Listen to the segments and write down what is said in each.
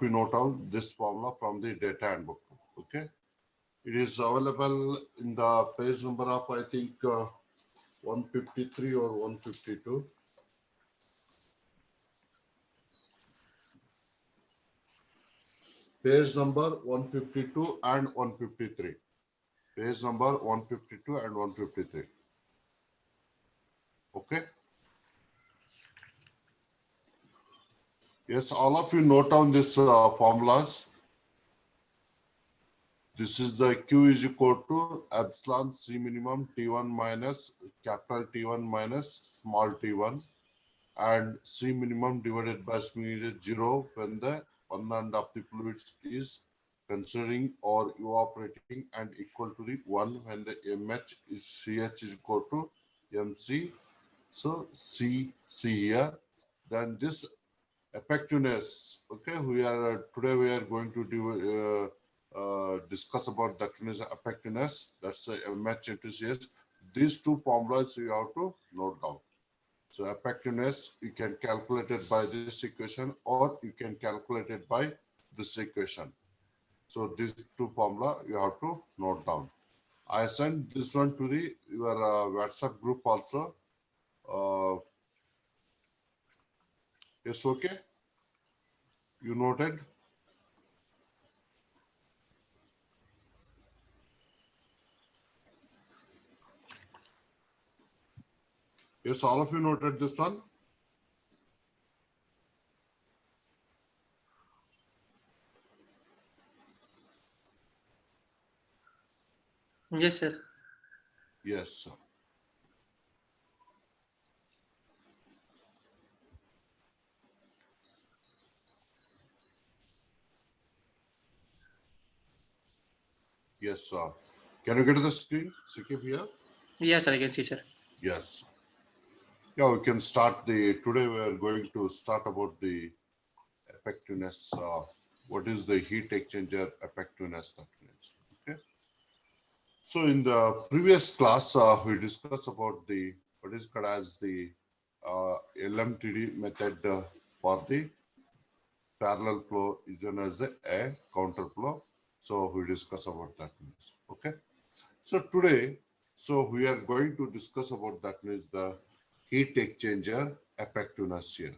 you note down this formula from the data handbook. Okay, it is available in the page number of, I think, 153 or 152. Page number 152 and 153. Page number 152 and 153. Okay. Yes, all of you note down these formulas. This is the Q is equal to epsilon C minimum T1 minus capital T1 minus small t1, and C minimum divided by S min is 0 when the one end of the fluids is considering or evaporating, and equal to the 1 when the MH is CH is equal to MC. So C here. Then this effectiveness. Okay, today we are going to do discuss about that one is effectiveness. That's a MH into CS. These two formulas you have to note down. So effectiveness you can calculate it by this equation, or you can calculate it by this equation. So these two formula you have to note down. I sent this one to your WhatsApp group also. Yes, okay. You noted. Yes, all of you noted this one. Yes, sir. Yes, sir. Yes, sir. Can you get to the screen, Sikip here? Yes, sir, I can see, sir. Yes. Yeah, we can start today we are going to start about the effectiveness. What is the heat exchanger effectiveness? Okay. So in the previous class, we discussed about what is called as the LMTD method for the parallel flow is known as the counter flow. So we discuss about that. Okay. So today, we are going to discuss about that means the heat exchanger effectiveness here.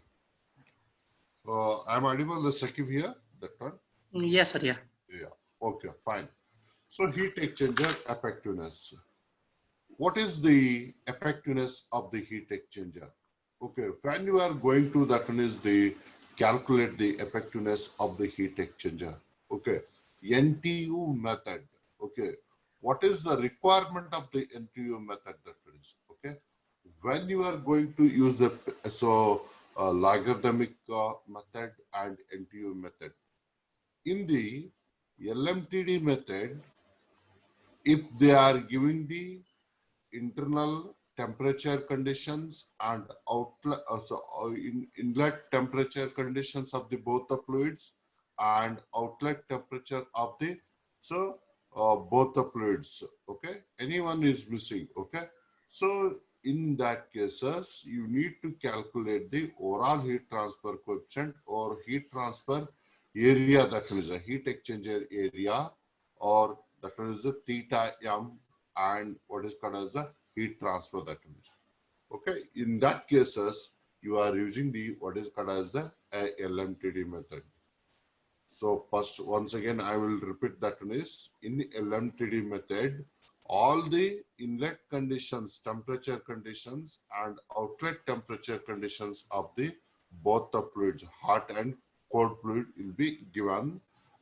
I'm audible, the Sakib here, that one? Yes, sir, yeah. Yeah, okay, fine. So heat exchanger effectiveness. What is the effectiveness of the heat exchanger? Okay, when you are going to that one is the calculate the effectiveness of the heat exchanger. Okay, NTU method. Okay, what is the requirement of the NTU method? That is okay. When you are going to use the logarithmic method and NTU method, in the LMTD method, if they are giving the internal temperature conditions and outlet, inlet temperature conditions of the both the fluids and outlet temperature of the both the fluids. Okay, anyone is missing. Okay, so in that cases you need to calculate the overall heat transfer coefficient or heat transfer area, that is a heat exchanger area, or that is the theta m, and what is called as the heat transfer, that means. Okay, in that cases you are using the what is called as the LMTD method. So first, once again I will repeat that one is in the LMTD method, all the inlet conditions, temperature conditions and outlet temperature conditions of the both the fluids, hot and cold fluid, will be given,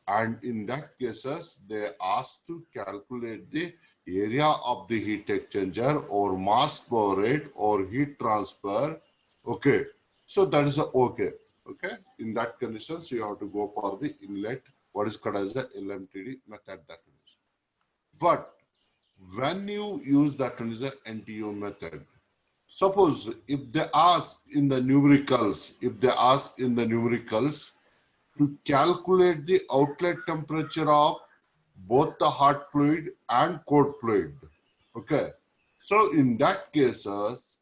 and in that cases they asked to calculate the area of the heat exchanger or mass flow rate or heat transfer. Okay, so that is a okay. Okay, in that conditions you have to go for the inlet, what is called as the LMTD method, that is. But when you use that one is the NTU method, suppose if they ask in the numericals, to calculate the outlet temperature of both the hot fluid and cold fluid. Okay, so in that cases,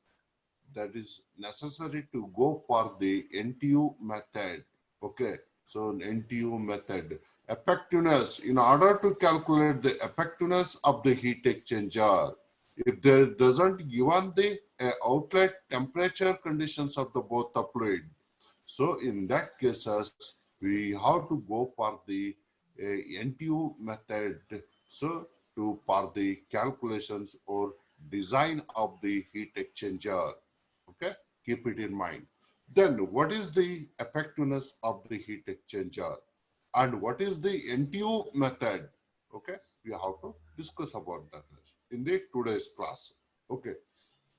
that is necessary to go for the NTU method. Okay, So NTU method. Effectiveness. In order to calculate the effectiveness of the heat exchanger, if there doesn't given the outlet temperature conditions of the both the fluid, so in that cases we have to go for the NTU method. So for the calculations or design of the heat exchanger. Okay, keep it in mind. Then what is the effectiveness of the heat exchanger and what is the NTU method? Okay, we have to discuss about that in the today's class. Okay,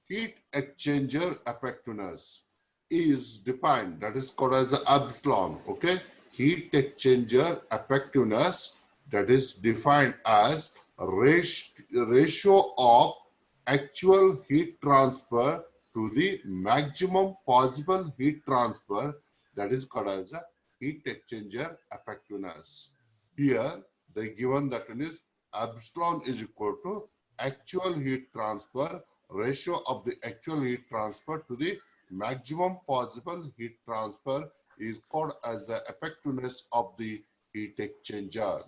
heat exchanger effectiveness is defined, that is called as epsilon. Okay, heat exchanger effectiveness, that is defined as ratio of actual heat transfer to the maximum possible heat transfer, that is called as a heat exchanger effectiveness. Here they given that one is epsilon is equal to actual heat transfer, ratio of the actual heat transfer to the maximum possible heat transfer is called as the effectiveness of the heat exchanger.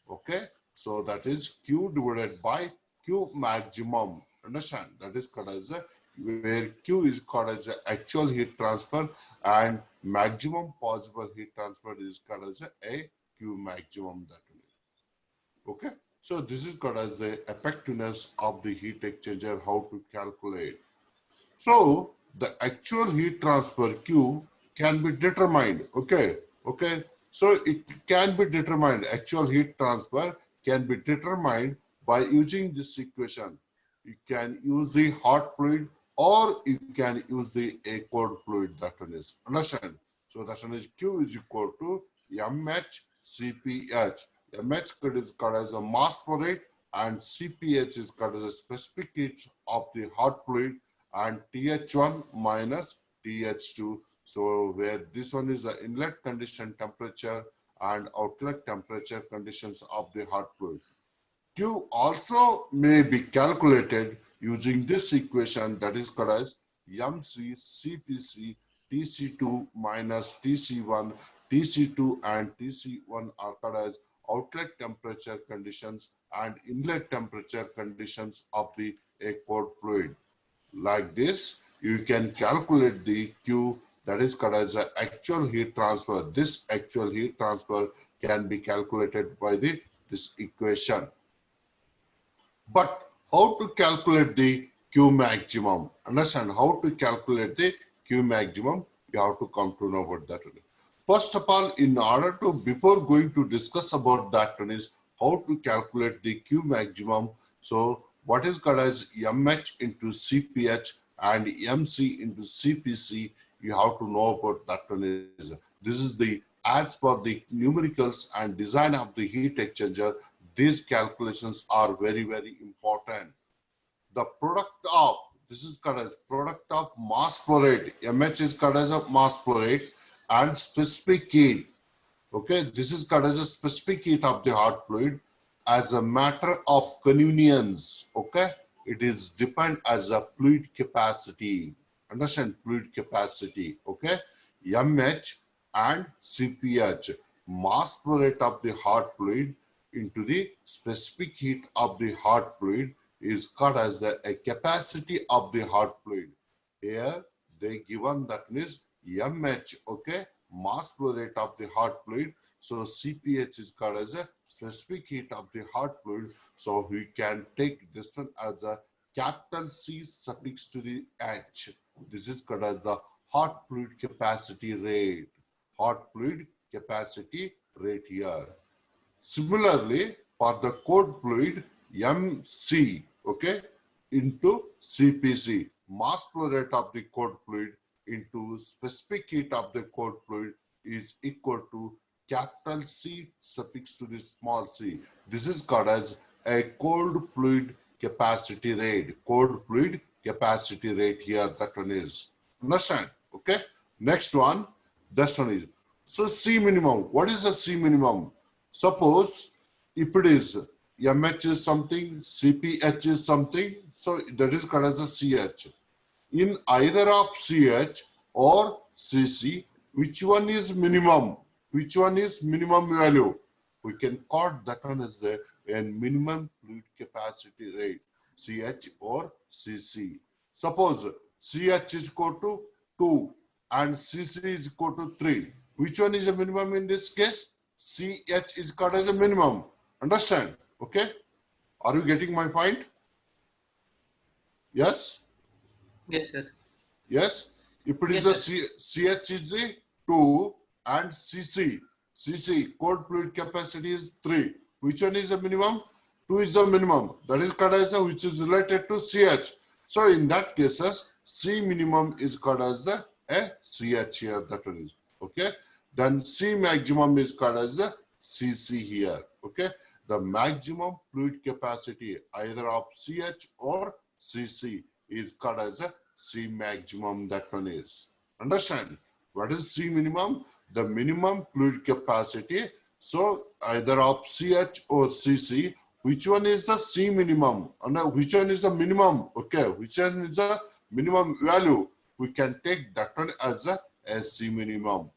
Okay, so that is Q divided by Q maximum. Understand? That is called as a, where Q is called as the actual heat transfer and maximum possible heat transfer is called as a Q maximum. That is okay. So this is called as the effectiveness of the heat exchanger, how to calculate. So the actual heat transfer Q can be determined. Okay. Okay. So it can be determined. Actual heat transfer can be determined by using this equation. You can use the hot fluid or you can use the cold fluid. That one is. Understand? So that one is Q is equal to MHCpH. MH is called as a mass flow rate and CpH is called as a specific heat of the hot fluid and TH1 minus TH2. So where this one is the inlet condition temperature and outlet temperature conditions of the hot fluid. Q also may be calculated using this equation, that is called as MCCPC TC2 minus TC1. TC2 and TC1 are called as outlet temperature conditions and inlet temperature conditions of the cold fluid. Like this, you can calculate the Q, that is called as the actual heat transfer. This actual heat transfer can be calculated by this equation. But how to calculate the Q maximum? Understand how to calculate the Q maximum? You have to come to know about that. First of all, in order to, before going to discuss about that one is how to calculate the Q maximum. So what is called as MH into CPH and MC into CPC, you have to know about that one is. This is the, as per the numericals and design of the heat exchanger, these calculations are very, very important. The product of, this is called as product of mass flow rate. MH is called as a mass flow rate and specific heat. Okay, this is called as a specific heat of the hot fluid as a matter of convenience. Okay, it is defined as a fluid capacity. Understand, fluid capacity. Okay, MH and CPH, mass flow rate of the hot fluid into the specific heat of the hot fluid, is called as the capacity of the hot fluid. Here they given that is MH, okay, mass flow rate of the hot fluid. So CPH is called as a specific heat of the hot fluid. So we can take this one as a capital C suffix to the H. This is called as the hot fluid capacity rate. Hot fluid capacity rate here. Similarly, for the cold fluid, MC, okay, into CPC, mass flow rate of the cold fluid into specific heat of the cold fluid is equal to capital C suffix to the small c. This is called as a cold fluid capacity rate. Cold fluid capacity rate here, that one is. Understand? Okay. Next one, this one is. So C minimum. What is the C minimum? Suppose if it is MH is something, CPH is something, so that is called as a CH. In either of CH or CC, which one is minimum? which one is minimum value? We can call that one as the minimum fluid capacity rate, CH or CC. Suppose CH is equal to 2 and CC is equal to 3. Which one is a minimum in this case? CH is called as a minimum. Understand? Okay. Are you getting my point? Yes? Yes, sir. Yes? If it is Yes, a CH is a 2 and CC, cold fluid capacity is 3. Which one is the minimum? 2 is the minimum. That is called as a, which is related to CH. So in that cases, C minimum is called as the CH here. That one is okay. Then C maximum is called as the CC here. Okay. The maximum fluid capacity either of CH or CC is called as a C maximum. That one is. Understand? What is C minimum? The minimum fluid capacity. So either of CH or CC, which one is the C minimum and which one is the minimum? Okay, which one is the minimum value? We can take that one as a C minimum.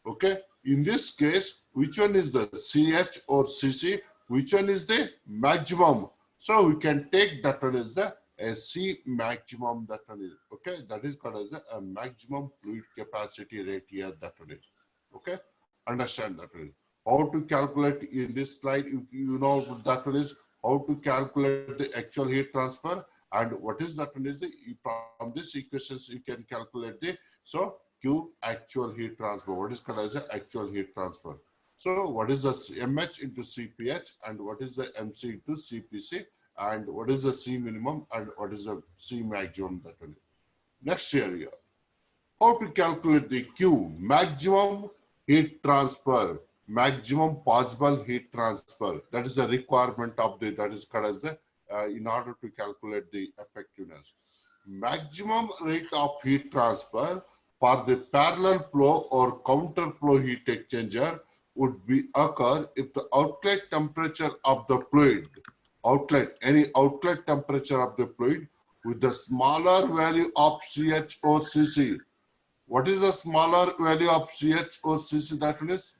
Okay, in this case, which one is the CH or CC? Which one is the maximum? So we can take that one as the C maximum. That one is okay. That is called as a maximum fluid capacity rate here. That one is okay. Understand that one is. How to calculate in this slide? You know that one is how to calculate the actual heat transfer, and what is that one is the from this equations you can calculate the so Q actual heat transfer. What is called as the actual heat transfer? So what is the MH into CPH and what is the MC into CPC and what is the C minimum and what is the C maximum? That one. Next area, how to calculate the Q maximum heat transfer, maximum possible heat transfer. That is the requirement of the, that is called as the in order to calculate the effectiveness. Maximum rate of heat transfer for the parallel flow or counter flow heat exchanger would be occur if the outlet temperature of the fluid, any outlet temperature of the fluid with the smaller value of CH or CC. What is the smaller value of CH or CC?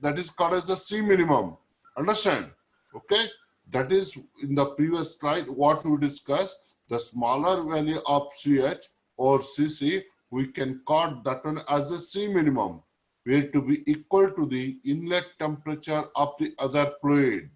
That is called as the C minimum. Understand? Okay. That is in the previous slide what we discussed. The smaller value of CH or CC, we can call that one as a C minimum, where to be equal to the inlet temperature of the other fluid.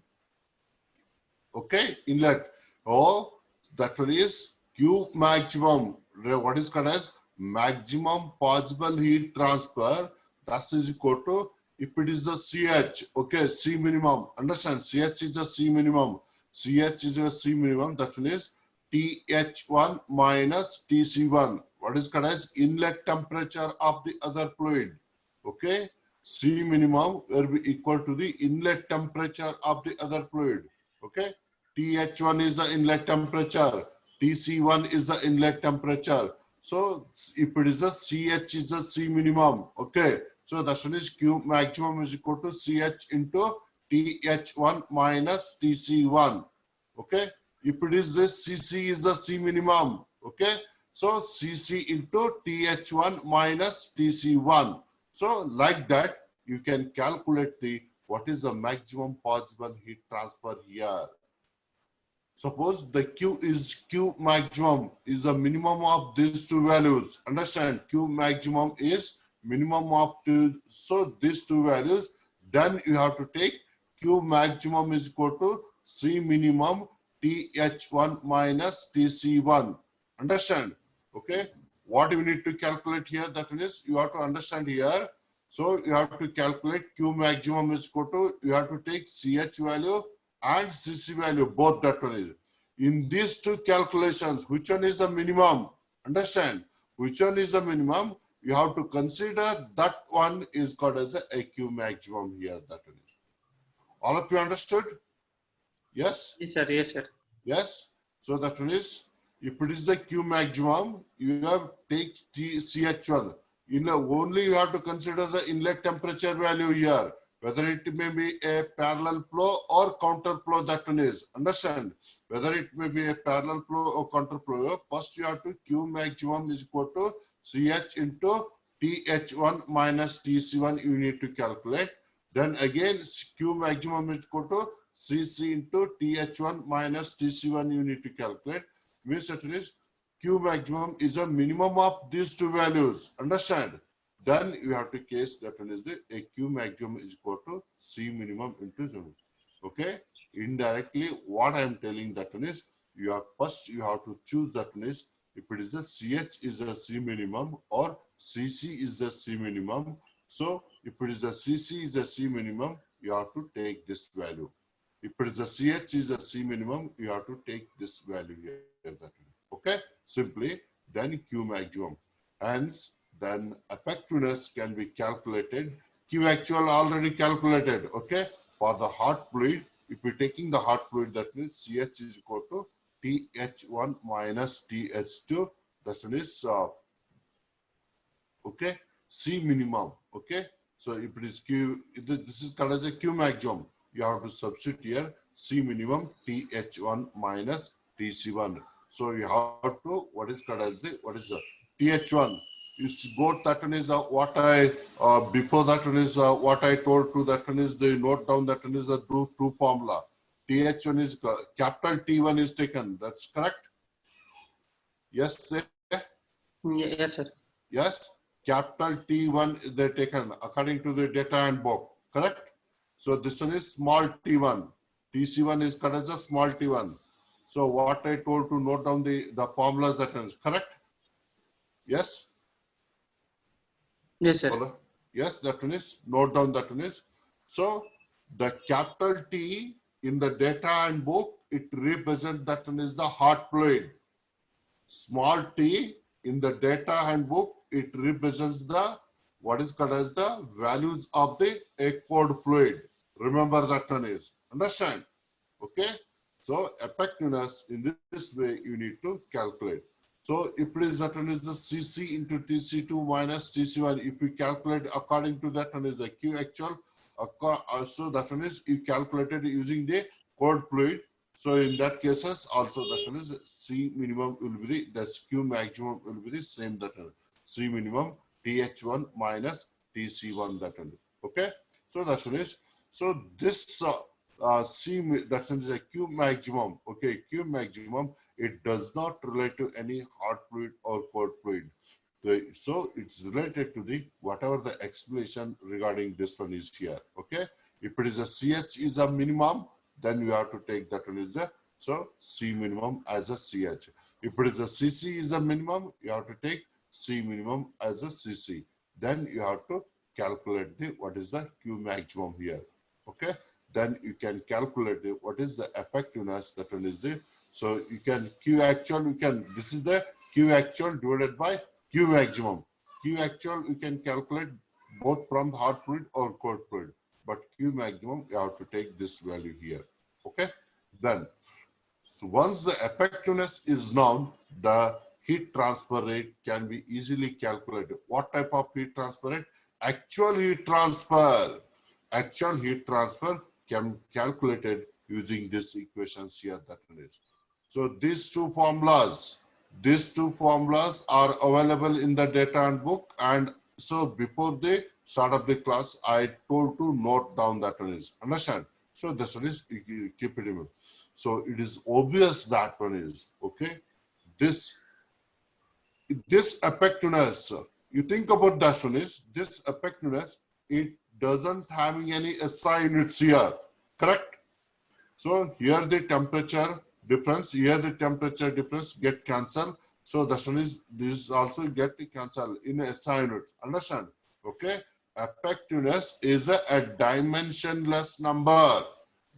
Okay, inlet. Oh, that one is Q maximum. What is called as maximum possible heat transfer? That is equal to, if it is the CH, okay, C minimum. Understand? CH is the C minimum. CH is a C minimum. That is TH1 minus TC1. What is called as inlet temperature of the other fluid? Okay, C minimum will be equal to the inlet temperature of the other fluid. Okay, TH1 is the inlet temperature, TC1 is the inlet temperature. So if it is a CH is a C minimum, okay. So that one is Q maximum is equal to CH into TH1 minus TC1. Okay. If it is this CC is the C minimum, okay. So CC into TH1 minus TC1. So like that, you can calculate the what is the maximum possible heat transfer here. Suppose the Q maximum is the minimum of these two values. Understand? Q maximum is minimum of two. So these two values, then you have to take Q maximum is equal to C minimum TH1 minus TC1. Understand? Okay. What you need to calculate here, that is, you have to understand here. So you have to calculate Q maximum is equal to, you have to take CH value and CC value, both that one is. In these two calculations, which one is the minimum? Understand? Which one is the minimum? You have to consider that one is called as a Q maximum here. That one is. All of you understood? Yes? Yes, sir. Yes, sir. Yes? So that one is, if it is the Q maximum, you have take CH1. Only you have to consider the inlet temperature value here, whether it may be a parallel flow or counter flow, that one is. Understand? Whether it may be a parallel flow or counter flow, first you have to Q maximum is equal to CH into TH1 minus TC1 you need to calculate. Then again, Q maximum is equal to Cc into Th1 minus Tc1 you need to calculate. Means that is Q maximum is a minimum of these two values. Understand? Then you have to case that one is the a Q maximum is equal to C minimum into 0. Okay? Indirectly, what I am telling that one is you have first you have to choose that one is if it is a CH is a C minimum or CC is a C minimum. So if it is a CC is a C minimum, you have to take this value. If it is a CH is a C minimum, you have to take this value here. That okay, simply then Q maximum. Hence, then effectiveness can be calculated. Q actual already calculated. Okay, for the hot fluid, if we're taking the hot fluid, that means CH is equal to TH1 minus TH2. That is okay, C minimum. Okay, so if it is Q, this is called as a Q maximum. You have to substitute here C minimum TH1 minus TC1. So you have to what is called as the TH1. It's got that one is what I before that one is what I told to that one is the note down that one is the two formula. TH1 is capital T1 is taken. That's correct. Yes, Yes, sir. yes. Capital T1 they taken according to the data and book, correct? So this one is small t1. TC1 is called as a small t1. So what I told to note down the formulas that is correct? Yes? Yes, sir. Yes, that one is note down that one is. So the capital T in the data and book, it represents that one is the hot fluid. Small t in the data handbook, it represents the what is called as the values of the aqueous fluid. Remember that one is. Understand? Okay. So effectiveness in this way you need to calculate. So if it is that one is the Cc into Tc2 minus Tc1, if we calculate according to that one is the Q actual. So that one is you calculated using the cold fluid. So in that cases also that one is C minimum will be that's Q maximum will be the same that one. C minimum TH1 minus TC1 that one. Okay. So that one is so this C that is a Q maximum. Okay, Q maximum it does not relate to any hot fluid or cold fluid. So it's related to the whatever the explanation regarding this one is here. Okay, if it is a CH is a minimum, then you have to take that one is the so C minimum as a CH. If it is a CC is a minimum, you have to take C minimum as a CC. Then you have to calculate the what is the Q maximum here. Okay, then you can calculate the, what is the effectiveness that one is the so you can Q actual you can this is the Q actual divided by Q maximum. Q actual you can calculate both from the hot fluid or cold fluid. But Q maximum, you have to take this value here. Okay. Then, so once the effectiveness is known, the heat transfer rate can be easily calculated. What type of heat transfer rate? Actual heat transfer. Actual heat transfer can be calculated using this equations here that is. So these two formulas are available in the data and book, and so before the start of the class, I told to note down that one is. Understand? So this one is keep it in mind. So it is obvious that one is okay. This effectiveness. You think about that one is this effectiveness. It doesn't having any SI units here. Correct? So here the temperature difference, here the temperature difference get cancelled. So this one is this also get cancelled in SI units. Understand? Okay. Effectiveness is a dimensionless number.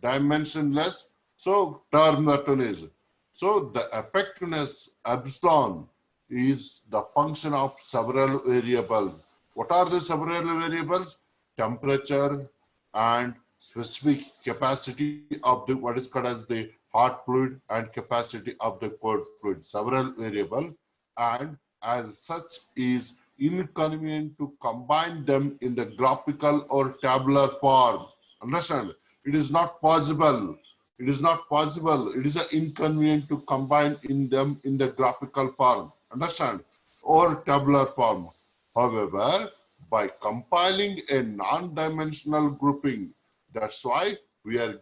Dimensionless. So term that one is. So the effectiveness epsilon is the function of several variables. What are the several variables? Temperature and specific capacity of the what is called as the hot fluid and capacity of the cold fluid, several variables, and as such is inconvenient to combine them in the graphical or tabular form. Understand? It is not possible. It is not possible. It is inconvenient to combine in them in the graphical form. Understand? Or tabular form. However, by compiling a non-dimensional grouping. That's why we are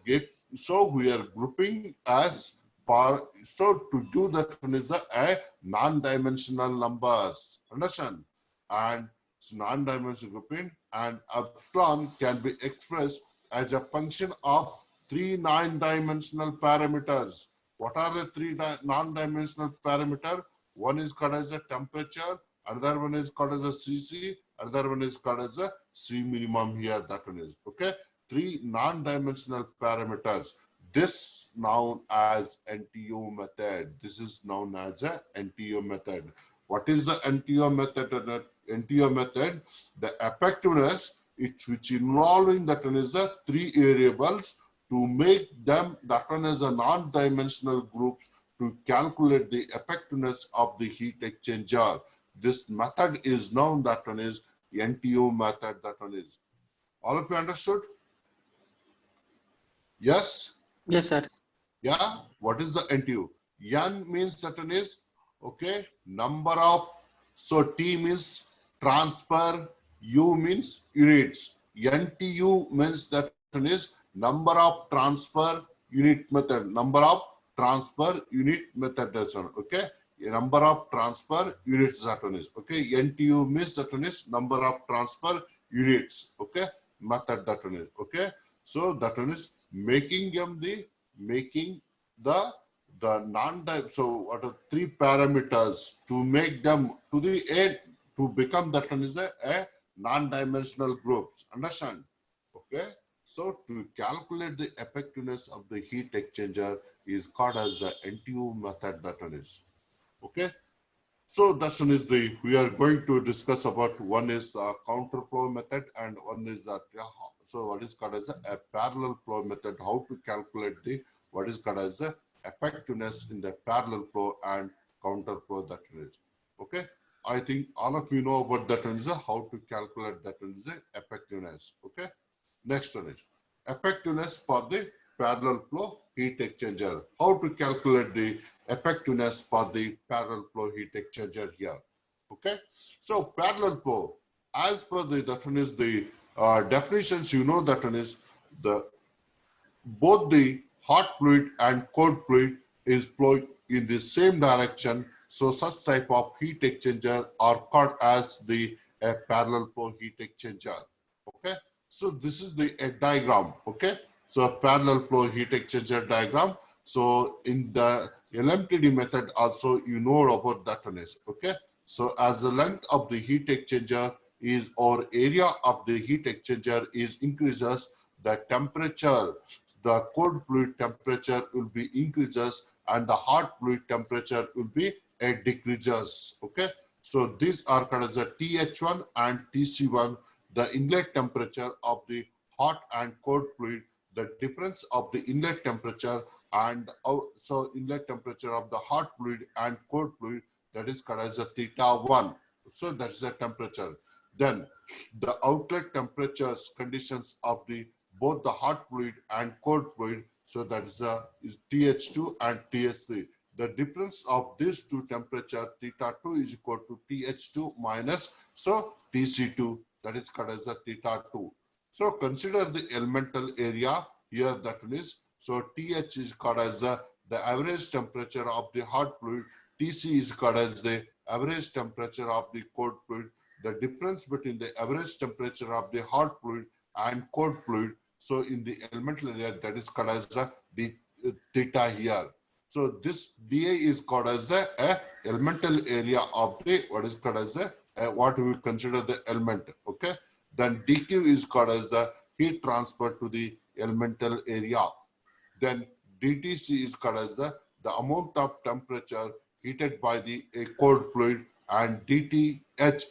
grouping as so to do that one is a non-dimensional numbers. Understand? And it's non-dimensional grouping, and epsilon can be expressed as a function of three non-dimensional parameters. What are the three non-dimensional parameters? One is called as a temperature, another one is called as a CC, another one is called as a C minimum here, that one is, okay? Three non-dimensional parameters. This known as NTU method. This is known as a NTU method. What is the NTU method? NTU method, the effectiveness, which involving that one is the three variables to make them that one is a non-dimensional groups to calculate the effectiveness of the heat exchanger. This method is known, that one is NTU method, that one is. All of you understood? Yes? Yes, sir. Yeah? What is the NTU? N means certain is, okay, number of, so T means transfer, U means units. NTU means that one is number of transfer unit method, number of transfer unit method, that's one, okay? Number of transfer units, that one is, okay? NTU means that one is number of transfer units, okay? Method, that one is, okay? So that one is making the so what are three parameters to make them to the end to become that one is a non-dimensional groups. Understand? Okay. So to calculate the effectiveness of the heat exchanger is called as the NTU method, that one is. Okay. So that one is we are going to discuss about one is counterflow method and one is so what is called as a parallel flow method, how to calculate the what is called as the effectiveness in the parallel flow and counterflow, that is. Okay. I think all of you know about that one is how to calculate that one is the effectiveness. Okay. Next one is effectiveness for the parallel flow heat exchanger. How to calculate the effectiveness for the parallel flow heat exchanger here. Okay. So parallel flow, as per the that one is the definitions, you know that one is the both the hot fluid and cold fluid is flowing in the same direction. So such type of heat exchanger are called as the parallel flow heat exchanger. Okay. So this is the diagram. Okay. So parallel flow heat exchanger diagram. So in the LMTD method also you know about that one is, okay. So as the length of the heat exchanger is or area of the heat exchanger is increases, the temperature, the cold fluid temperature will be increases and the hot fluid temperature will be decreases. Okay. So these are called as a TH1 and TC1, the inlet temperature of the hot and cold fluid, the difference of the inlet temperature and so inlet temperature of the hot fluid and cold fluid, that is called as a theta1. So that is the temperature. Then the outlet temperatures conditions of the both the hot fluid and cold fluid, so that is TH2 and TH3. The difference of these two temperature theta2 is equal to TH2 minus so TC2, that is called as a theta2. So consider the elemental area here, that one is, so TH is called as the average temperature of the hot fluid, TC is called as the average temperature of the cold fluid. The difference between the average temperature of the hot fluid and cold fluid, so in the elemental area, that is called as the theta here. So this dA is called as the elemental area of the what is called as the what we consider the element. Okay. Then dQ is called as the heat transfer to the elemental area. Then dTc is called as the amount of temperature heated by the cold fluid, and dTh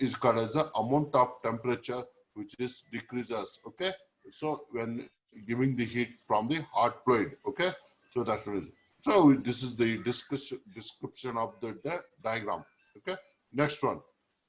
is called as the amount of temperature which is decreases. Okay. So when giving the heat from the hot fluid. Okay. So that's the reason. So this is the description of the diagram. Okay. Next one.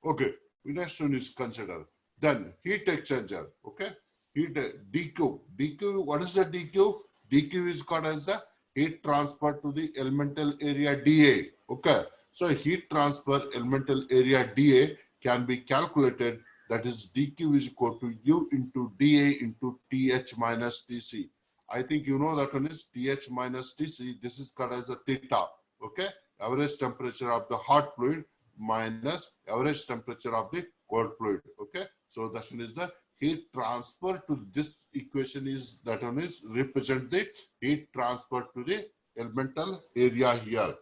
Okay. The next one is consider. Then heat exchanger. Okay. Heat DQ. DQ. What is the DQ? DQ is called as the heat transfer to the elemental area dA. Okay. So heat transfer elemental area dA can be calculated. that is dq is equal to u into dA into TH minus TC. I think you know that one is TH minus TC. This is called as a theta. Okay, average temperature of the hot fluid minus average temperature of the cold fluid. Okay, so that one is the heat transfer to this equation is that one is represent the heat transfer to the elemental area here.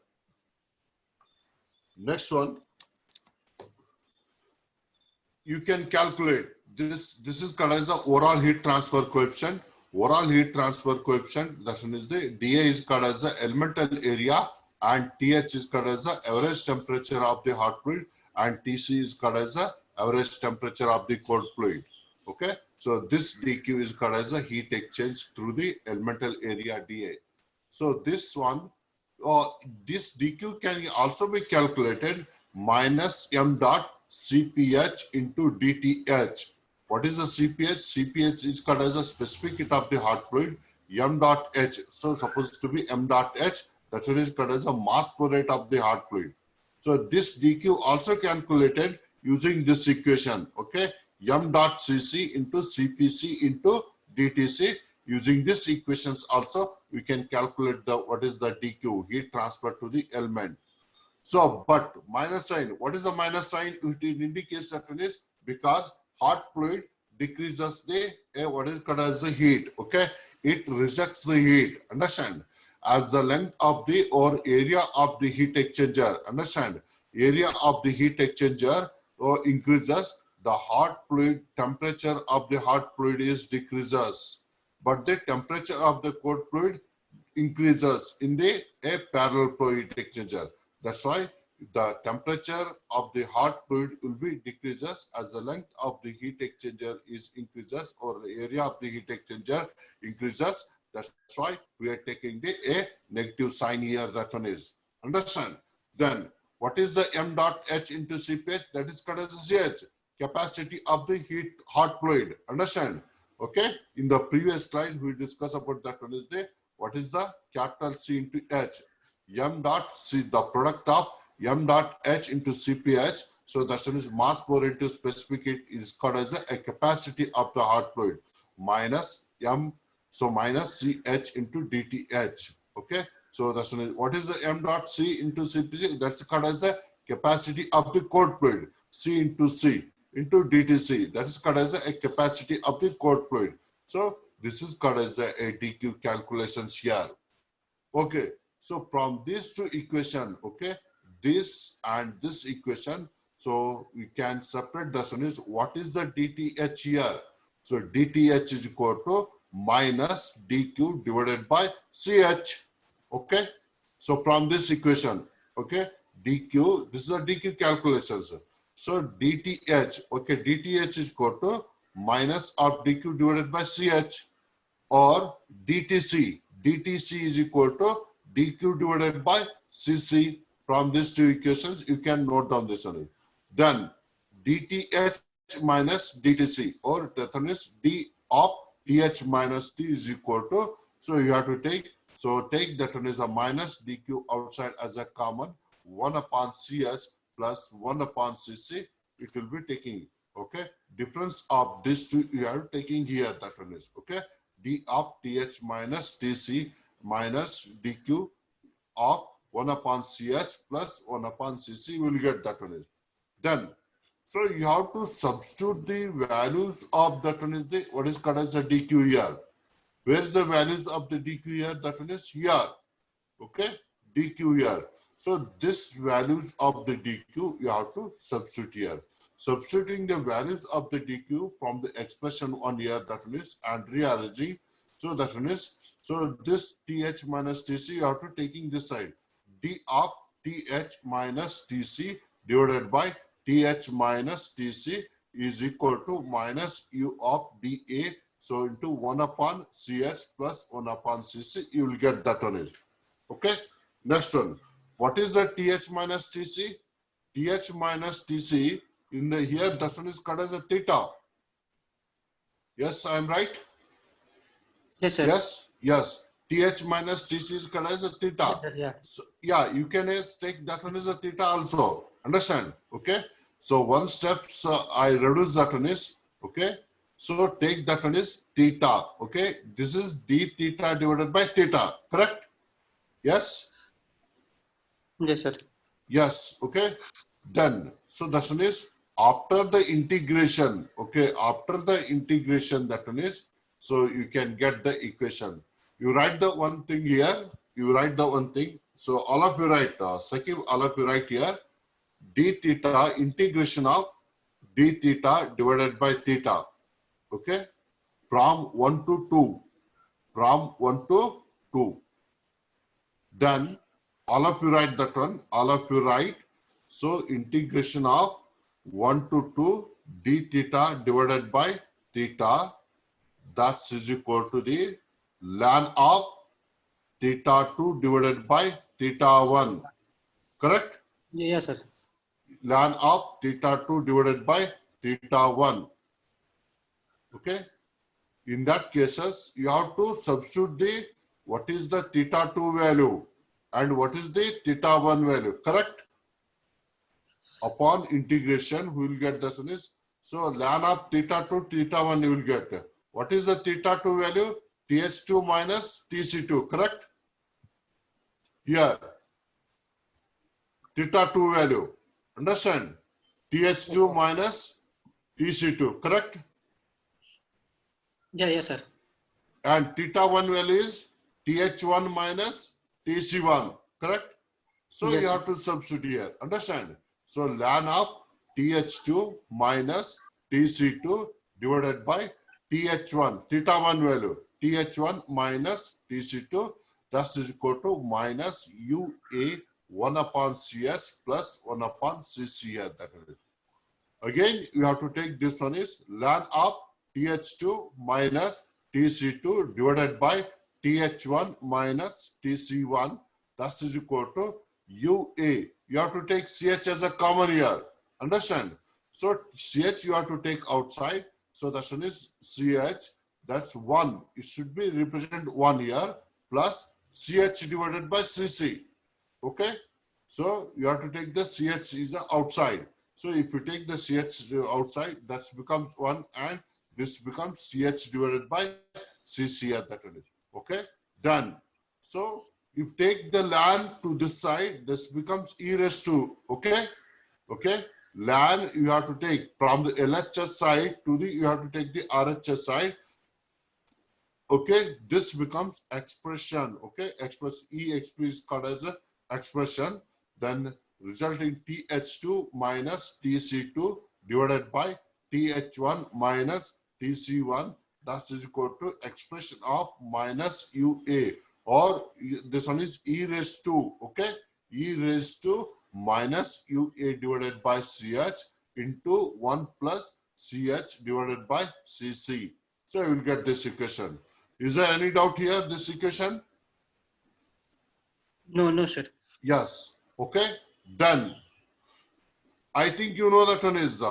Next one, you can calculate this. This is called as the overall heat transfer coefficient. Overall heat transfer coefficient, that one is the dA is called as the elemental area and TH is called as the average temperature of the hot fluid and TC is called as the average temperature of the cold fluid. Okay, so this dQ is called as a heat exchange through the elemental area dA. So this one, this dQ can also be calculated minus m dot Cph into dTh. What is the Cph? Cph is called as a specific heat of the hot fluid, m dot h. So supposed to be m dot h. That is called as a mass flow rate of the hot fluid. So this dQ also calculated using this equation. Okay, m dot Cc into Cpc into dTc. Using these equations also we can calculate the what is the dQ, heat transfer to the element. So, but minus sign, what is the minus sign? It indicates that it is because hot fluid decreases the what is called as the heat. Okay, it rejects the heat. Understand? As the length of the or area of the heat exchanger. Understand? Area of the heat exchanger increases, the hot fluid temperature of the hot fluid is decreases, but the temperature of the cold fluid increases in the parallel flow heat exchanger. That's why the temperature of the hot fluid will be decreases as the length of the heat exchanger is increases or the area of the heat exchanger increases. That's why we are taking the a negative sign here. That one is. Understand? Then what is the m dot h into Cph? That is called as CH, capacity of the hot fluid. Understand? Okay. In the previous slide we discussed about that one is the what is the capital C into H. M dot C, the product of m dot H into Cph. So that is mass flow rate to specific heat is called as a capacity of the hot fluid minus m, so minus Ch into dTh. Okay, so that's what is the m dot C into Cpc? That's called as the capacity of the cold fluid, C into C into dTc. That is called as a capacity of the cold fluid. So this is called as a dQ calculations here. Okay. So from these two equation, okay, this and this equation, so we can separate the one is what is the dTh here. So dTh is equal to minus dQ divided by CH. Okay. So from this equation, okay, dQ, this is the dQ calculations. So dTh, okay, dTh is equal to minus of dQ divided by CH or dTc. dTc is equal to dQ divided by Cc. From these two equations, you can note down this one. Then dTh minus dTc or that one is d of Th minus T is equal to, so you have to take, so take that one is a minus dQ outside as a common 1 upon Ch plus 1 upon Cc. It will be taking, okay, difference of these two you are taking here, that one is, okay, d of Th minus Tc minus dQ of 1 upon Ch plus 1 upon Cc, we will get that one is. Then, so you have to substitute the values of that one is the, what is called as a dQ here. Where is the values of the dQ here? That one is here. Okay, dQ here. So this values of the dQ you have to substitute here. Substituting the values of the dQ from the expression on here, that one is, and rearranging. So that one is, so this Th minus Tc you have to taking this side. D of Th minus Tc divided by Th minus Tc is equal to minus U of dA. So into 1 upon Ch plus 1 upon Cc, you will get that one is. Okay. Next one. What is the Th minus Tc? Th minus Tc in the here, that one is called as a theta. Yes, I am right. Yes, sir. Yes, yes. Th minus Tc is called as a theta. Yes, sir, yeah. So, yeah, you can take that one as a theta also. Understand? Okay. So one steps I reduce that one is, okay. So take that one is theta, okay. This is d theta divided by theta, correct? Yes? Yes, sir. Yes, okay. Then, so that one is after the integration, okay, after the integration that one is, so you can get the equation. You write the one thing here, you write the one thing. So all of you write, Sakib, all of you write here, d theta integration of d theta divided by theta, okay, from 1 to 2, from 1 to 2. Then all of you write that one, all of you write. So integration of 1 to 2 d theta divided by theta, that is equal to the ln of theta 2 divided by theta 1, correct? Yes, sir. Ln of theta 2 divided by theta 1, okay? In that cases, you have to substitute the what is the theta 2 value and what is the theta 1 value, correct? Upon integration, we will get this one is, so ln of theta 2 theta 1 you will get. What is the theta 2 value? Th2 minus Tc2, correct? Here, theta 2 value, understand? Th2 minus Tc2, correct? Yeah, yes, sir. And theta 1 value is Th1 minus Tc1, correct? So Yes, you sir. have to substitute here, understand? So ln of Th2 minus Tc2 divided by Th1, theta 1 value, Th1 minus Tc2, that is equal to minus UA 1 upon Cs plus 1 upon Cc here, that is. Again, you have to take this one is ln of Th2 minus Tc2 divided by Th1 minus Tc1, that is equal to UA. You have to take CH as a common here. Understand? So CH you have to take outside. So that one is CH. That's 1. It should be represent 1 here plus CH divided by CC. Okay? So you have to take the CH is the outside. So if you take the CH outside, that becomes 1 and this becomes CH divided by CC at that is. Okay? Done. So if you take the ln to this side, this becomes e raised to, okay? Okay? Ln you have to take from the LHS side to the, you have to take the RHS side. Okay? This becomes expression, okay? Express EXP is called as a expression. Then resulting Th2 minus Tc2 divided by Th1 minus Tc1, that is equal to expression of minus UA, or this one is e raised to, okay, e raised to minus UA divided by CH into 1 plus CH divided by CC. So you will get this equation. Is there any doubt here, this equation? No, no, sir. Yes. Okay. Then I think you know that one is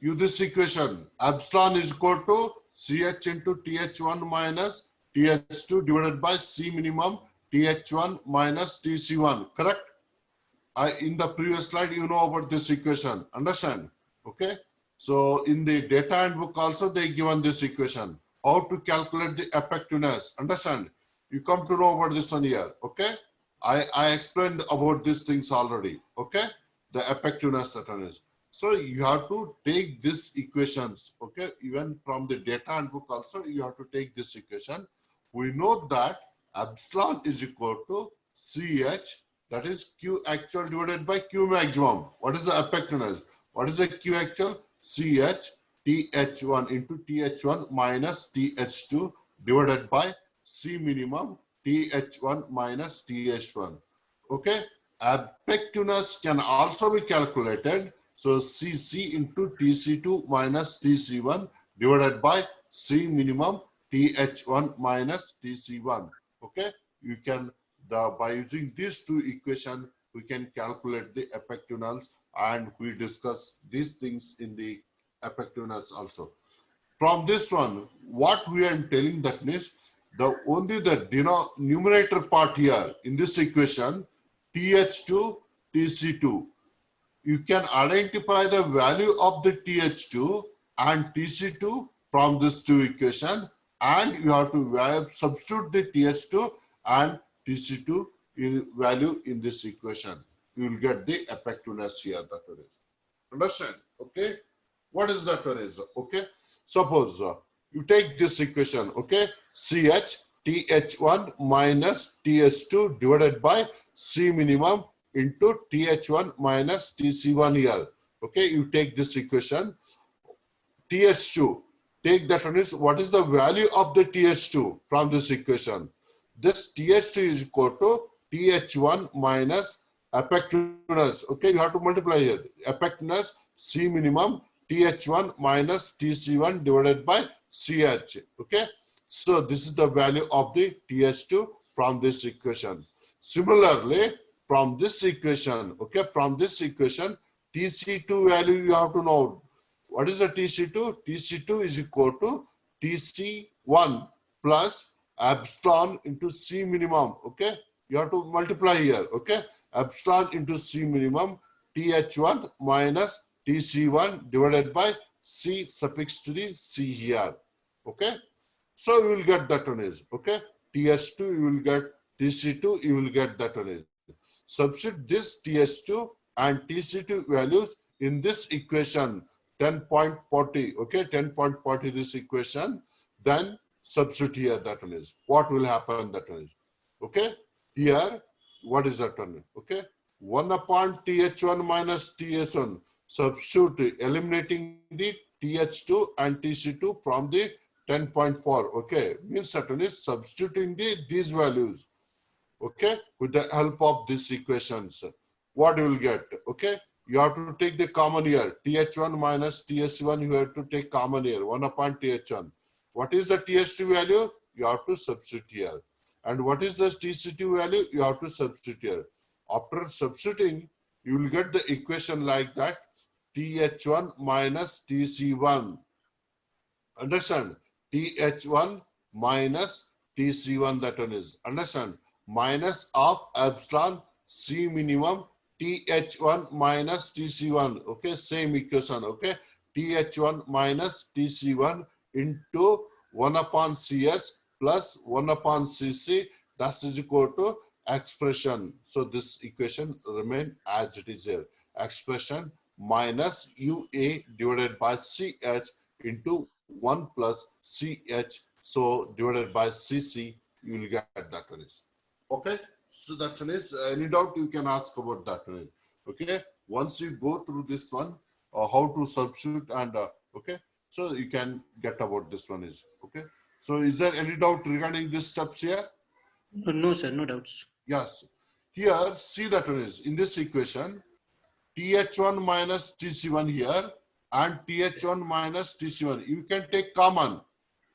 this equation. Epsilon is equal to CH into TH1 minus TH2 divided by C minimum TH1 minus TC1. Correct? In the previous slide, you know about this equation. Understand? Okay. So in the data handbook also they given this equation. How to calculate the effectiveness. Understand? You come to know about this one here. Okay. I explained about these things already. Okay. The effectiveness that one is. So you have to take these equations. Okay. Even from the data handbook also you have to take this equation. We know that epsilon is equal to CH, that is Q actual divided by Q maximum. What is the effectiveness? What is the Q actual? CH TH1 into TH1 minus TH2 divided by C minimum TH1 minus TH1. Okay. Effectiveness can also be calculated. So CC into TC2 minus TC1 divided by C minimum TH1 minus TC1. Okay. You can, by using these two equations, we can calculate the effectiveness, and we discuss these things in the effectiveness also. From this one, what we are telling that means only the numerator part here in this equation, TH2, TC2. you can identify the value of the TH2 and TC2 from this two equation, and you have to substitute the TH2 and TC2 value in this equation. You will get the effectiveness here. That is. Understand? Okay. What is that one is? Okay. Suppose you take this equation. Okay. CH TH1 minus TH2 divided by C minimum into TH1 minus TC1 here. Okay. You take this equation. TH2. Take that one is what is the value of the TH2 from this equation? This TH2 is equal to TH1 minus effectiveness. Okay, you have to multiply here. Effectiveness C minimum TH1 minus TC1 divided by CH. Okay, so this is the value of the TH2 from this equation. Similarly, from this equation, okay, from this equation, TC2 value you have to know. What is the TC2? TC2 is equal to TC1 plus epsilon into C minimum. Okay, you have to multiply here. Okay, epsilon into C minimum TH1 minus TC1 divided by C suffix to the C here. Okay, so you will get that one is okay. TH2 you will get TC2 you will get that one is. Substitute this TH2 and TC2 values in this equation 10.40. Okay, 10.40 this equation. Then substitute here that one is. What will happen that one is? Okay, here what is that one? Okay, 1 upon TH1 minus TS1. Substitute eliminating the TH2 and TC2 from the 10.4. Okay, means that one is substituting these values. Okay, with the help of these equations, what you will get? Okay, you have to take the common here. TH1 minus TS1, you have to take common here. 1 upon TH1. What is the TH2 value? You have to substitute here. And what is the TC2 value? You have to substitute here. After substituting, you will get the equation like that. TH1 minus TC1. Understand? TH1 minus TC1, that one is. Understand? Minus of epsilon C minimum TH1 minus TC1. Okay, same equation. Okay, TH1 minus TC1 into 1 upon CS plus 1 upon CC. That is equal to expression. So this equation remain as it is here. Expression minus UA divided by CH into 1 plus CH. So divided by CC, you will get that one is. Okay, so that one is any doubt you can ask about that one. Okay, once you go through this one, how to substitute and okay, so you can get about this one is okay. So is there any doubt regarding these steps here? No, sir, no doubts. Yes. Here, see that one is in this equation, TH1 minus TC1 here and TH1 minus TC1. You can take common.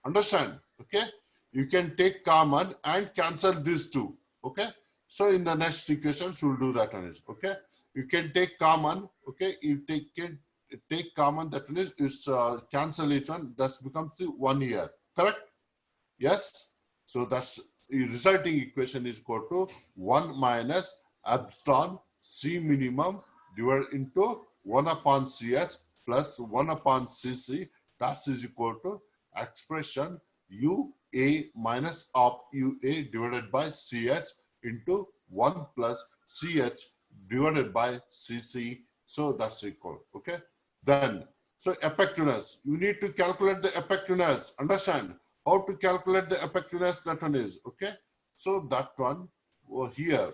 Understand? Okay. You can take common and cancel these two. Okay. So in the next equations, we'll do that one is okay. You can take common. Okay. You take common. That one is cancel each one. That becomes the 1 here. Correct? Yes. So that's the resulting equation is equal to 1 minus epsilon C minimum divided into 1 upon CS plus 1 upon CC. That is equal to expression UA minus of UA divided by CH into 1 plus CH divided by CC. So that's equal. Okay. Then, so effectiveness. You need to calculate the effectiveness. Understand how to calculate the effectiveness? That one is okay. So that one here,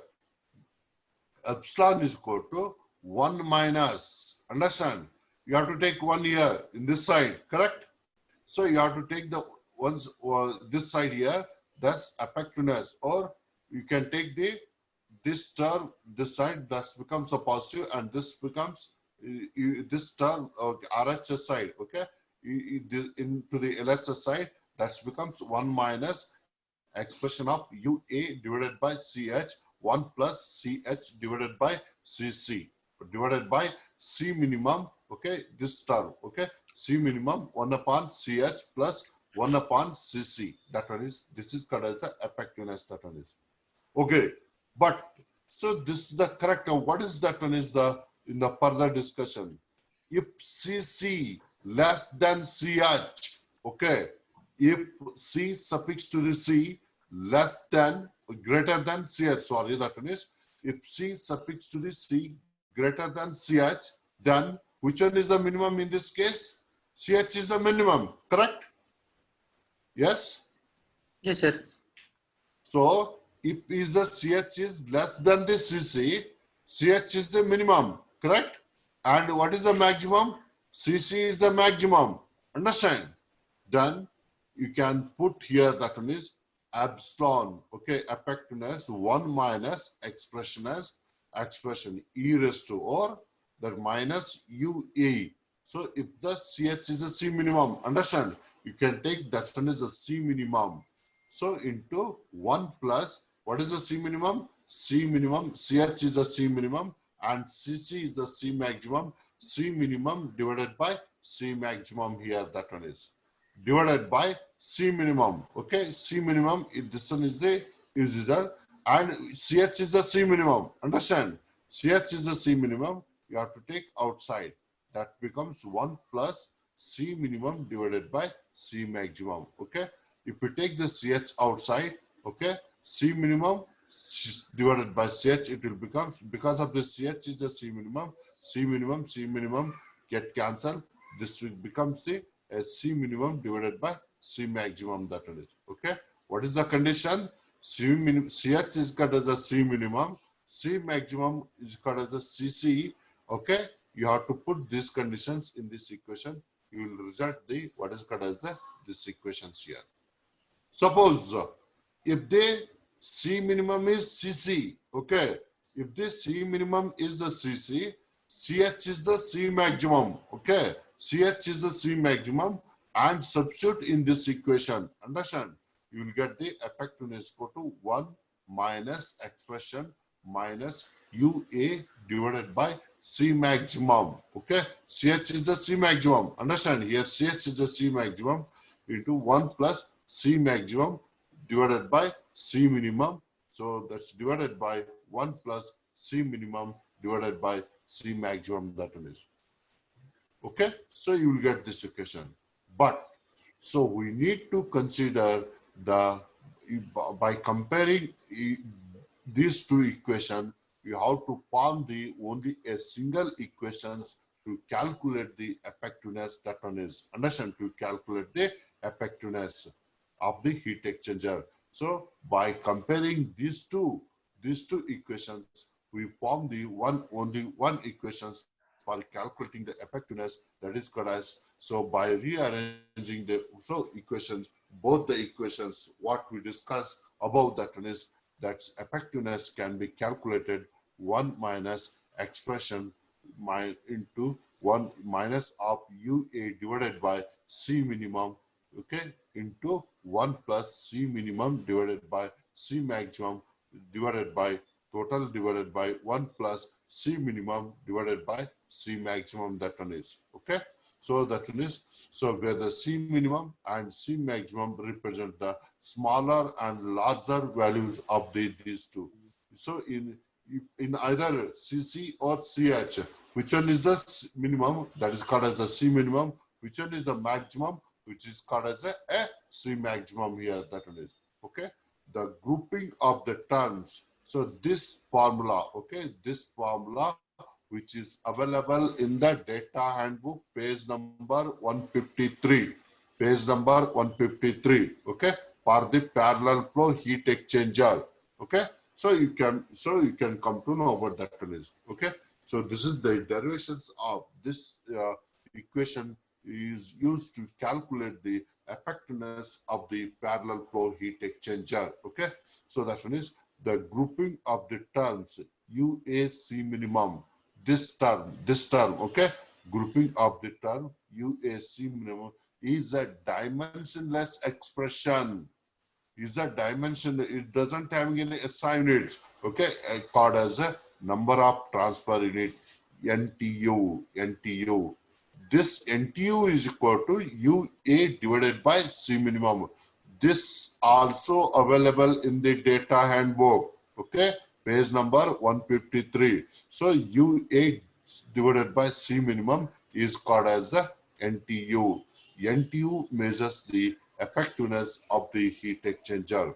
epsilon is equal to 1 minus. Understand? You have to take 1 here in this side. Correct? So you have to take the ones this side here. That's effectiveness. Or you can take this term this side. That becomes a positive, and this becomes this term RHS side. Okay, into the LHS side. That becomes 1 minus expression of UA divided by CH 1 plus CH divided by CC divided by C minimum. Okay, this term. Okay, C minimum 1 upon CH plus 1 upon CC. That one is, this is called as the effectiveness. That one is okay. But so this is the correct. What is that one is the in the further discussion. If CC less than CH, okay, if C suffix to the C less than, greater than CH, sorry, that one is, if C suffix to the C greater than CH, then which one is the minimum in this case? CH is the minimum, correct? Yes? Yes, sir. So, if is the CH is less than the CC, CH is the minimum, correct? And what is the maximum? CC is the maximum. Understand? Then you can put here that one is epsilon, okay, effectiveness 1 minus expression as expression e raised to or that minus UA. So if the CH is the C minimum, understand? You can take that one is the C minimum. So into 1 plus, what is the C minimum? C minimum, CH is the C minimum and CC is the C maximum. C minimum divided by C maximum here, that one is. Divided by C minimum, okay? C minimum, this one is the result and CH is the C minimum, understand? CH is the C minimum, you have to take outside. That becomes 1 plus C minimum divided by C maximum, okay? If you take the CH outside, okay, C minimum divided by CH, it will become, because of the CH is the C minimum get cancelled. This will becomes the C minimum divided by C maximum, that one is, okay? What is the condition? CH is called as a C minimum, C maximum is called as a CC, okay? You have to put these conditions in this equation. You will result the what is called as the this equations here. Suppose if the C minimum is CC, okay? If the C minimum is the CC, CH is the C maximum, okay? CH is the C maximum and substitute in this equation, understand? You will get the effectiveness equal to 1 minus expression minus UA divided by C maximum, okay? CH is the C maximum, understand? Here CH is the C maximum into 1 plus C maximum divided by C minimum. So that's divided by 1 plus C minimum divided by C maximum, that one is. Okay, so you will get this equation. But so we need to consider the, by comparing these two equations, you have to form the only a single equations to calculate the effectiveness, that one is. Understand? To calculate the effectiveness of the heat exchanger. So by comparing these two equations, we form the only one equations for calculating the effectiveness, that is called as. So by rearranging the equations, both the equations what we discussed about, that one is that effectiveness can be calculated 1 minus expression into 1 minus of UA divided by C minimum, okay, into 1 plus C minimum divided by C maximum divided by total divided by 1 plus C minimum divided by C maximum, that one is, okay? So that one is, so where the C minimum and C maximum represent the smaller and larger values of these two. So in either CC or CH, which one is the minimum, that is called as a C minimum, which one is the maximum, which is called as a C maximum here, that one is, okay? The grouping of the terms. So this formula, okay, this formula which is available in the data handbook, page number 153, page number 153, okay, for the parallel flow heat exchanger, okay? So you can come to know about that one is, okay? So this is the derivations of this equation is used to calculate the effectiveness of the parallel flow heat exchanger, okay? So that one is the grouping of the terms UAC minimum, this term, okay? Grouping of the term UAC minimum is a dimensionless expression. Is a dimension, it doesn't have any SI units, okay? Called as a number of transfer unit, NTU. This NTU is equal to UA divided by C minimum. This also available in the data handbook, okay? Page number 153. So UA divided by C minimum is called as the NTU. NTU measures the effectiveness of the heat exchanger.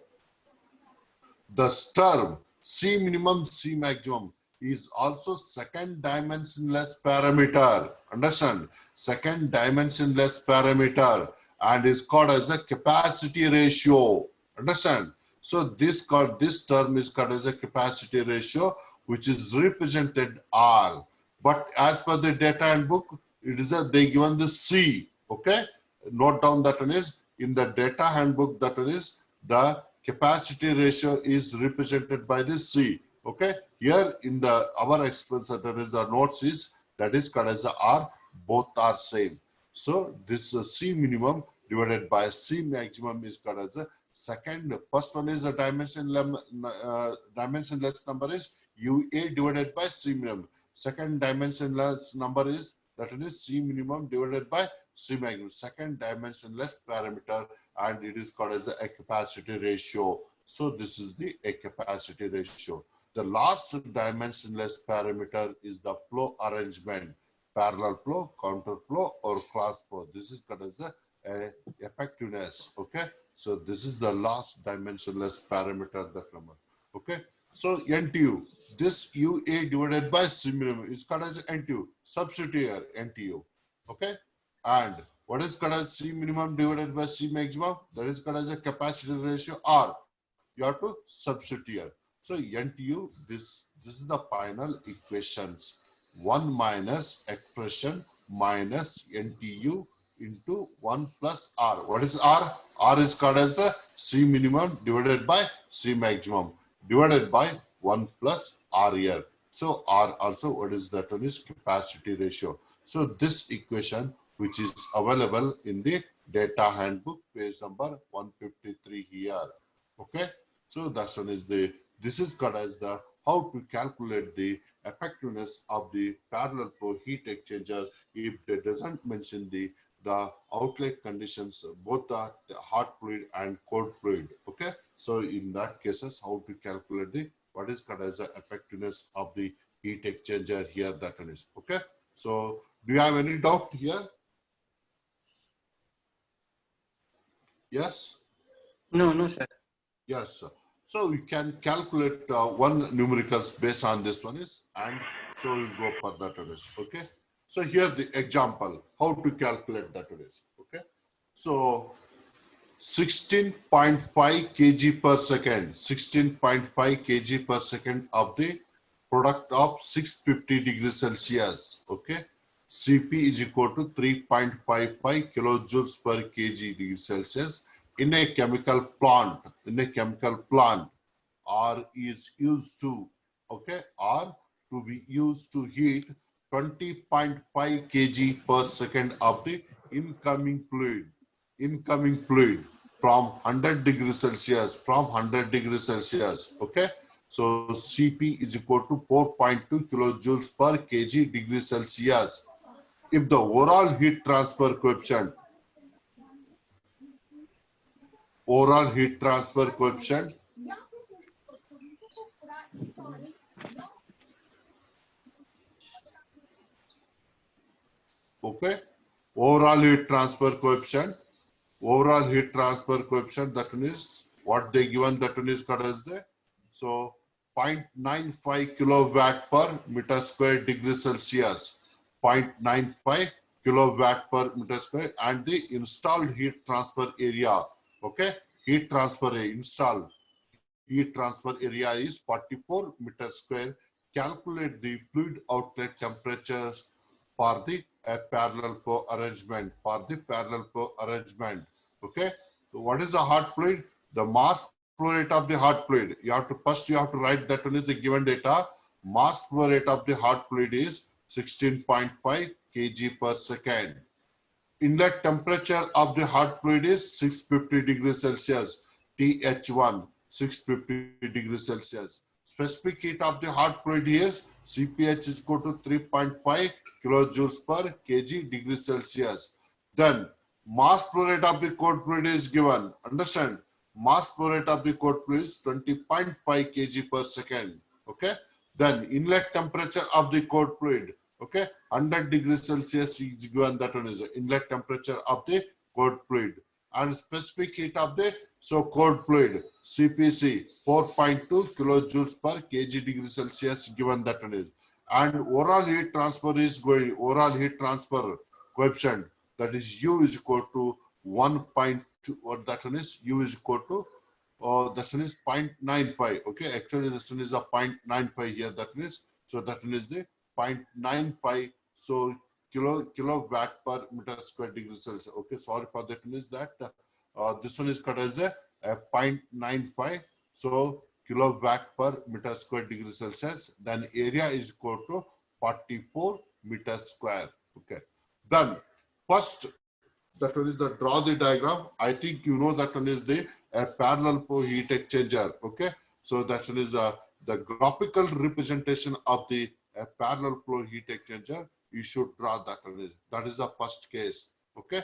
The term C minimum, C maximum is also second dimensionless parameter. Understand? Second dimensionless parameter and is called as a capacity ratio. Understand? So this term is called as a capacity ratio, which is represented R. But as per the data handbook, it is they given the C. Okay? Note down that one is in the data handbook, that one is the capacity ratio is represented by this C. Okay, here in the our expense that is the notes is that is called as the R. Both are same. So this C minimum divided by C maximum is called as the second. First one is the dimensionless number is UA divided by C minimum. Second dimensionless number is that is C minimum divided by C maximum. Second dimensionless parameter, and it is called as a capacity ratio. So this is the capacity ratio. The last dimensionless parameter is the flow arrangement, parallel flow, counter flow, or class flow. This is called as a effectiveness. Okay, so this is the last dimensionless parameter, that number. Okay, so NTU, this UA divided by C minimum is called as NTU. Substitute here NTU. Okay, and what is called as C minimum divided by C maximum? That is called as a capacity ratio R. You have to substitute here. So NTU, this is the final equations. 1 minus expression minus NTU into 1 plus R. What is R? R is called as the C minimum divided by C maximum divided by 1 plus R here. So R also, what is that one is capacity ratio. So this equation, which is available in the data handbook, page number 153 here. Okay, so that one is this is called as the how to calculate the effectiveness of the parallel flow heat exchanger if they doesn't mention the outlet conditions, both the hot fluid and cold fluid. Okay, so in that cases, how to calculate the what is called as the effectiveness of the heat exchanger here, that one is. Okay, so do you have any doubt here? Yes? No, sir. Yes, sir. So we can calculate one numericals based on this one is, and so we'll go for that one is. Okay. So here the example, how to calculate that one is. Okay. So 16.5 kg per second, 16.5 kg per second of the product of 650 degrees Celsius. Okay. Cp is equal to 3.55 kilojoules per kg degrees Celsius. In a chemical plant, R is used to, okay, R to be used to heat 20.5 kg per second of the incoming fluid from 100 degrees Celsius, okay. So Cp is equal to 4.2 kilojoules per kg degree Celsius. If the overall heat transfer coefficient, okay, overall heat transfer coefficient, that is what they given, that one is called as the, so 0.95 kilowatt per meter square degree Celsius, 0.95 kilowatt per meter square, and the installed heat transfer area, okay, installed heat transfer area is 44 meter square. Calculate the fluid outlet temperatures for the parallel flow arrangement, okay. So what is the hot fluid? The mass flow rate of the hot fluid. You have to write that one is the given data. Mass flow rate of the hot fluid is 16.5 kg per second. Inlet temperature of the hot fluid is 650 degrees Celsius, TH1, 650 degrees Celsius. Specific heat of the hot fluid is Cph is equal to 3.5 kilojoules per kg degree Celsius. Then mass flow rate of the cold fluid is given. Understand? Mass flow rate of the cold fluid is 20.5 kg per second. Okay. Then inlet temperature of the cold fluid Okay, 100 degrees Celsius is given, that one is the inlet temperature of the cold fluid, and specific heat of the cold fluid CPC 4.2 kilojoules per kg degree Celsius given, that one is, and overall heat transfer is going, overall heat transfer coefficient, that is U is equal to 1.2, what that one is, U is equal to this one is 0.95. Okay, actually this one is a 0.95 here, that means, so that one is the 0.95, so kilowatt per meter square degree Celsius. Okay, sorry for that, means that this one is cut as a 0.95, so kilowatt per meter square degree Celsius. Then area is equal to 44 meters square. Okay, then first, that one is the draw the diagram. I think you know that one is the parallel flow heat exchanger. Okay, so that one is the graphical representation of the parallel flow heat exchanger. You should draw that one. That is the first case. Okay,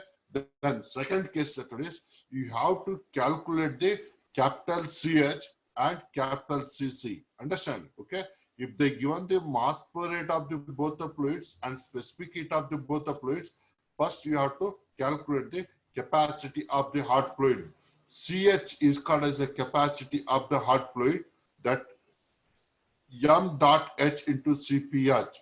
then second case, that one is you have to calculate the capital CH and capital CC. Understand? Okay, if they given the mass flow rate of the both the fluids and specific heat of the both the fluids, first you have to calculate the capacity of the hot fluid. CH is called as the capacity of the hot fluid, that M dot H into CPH.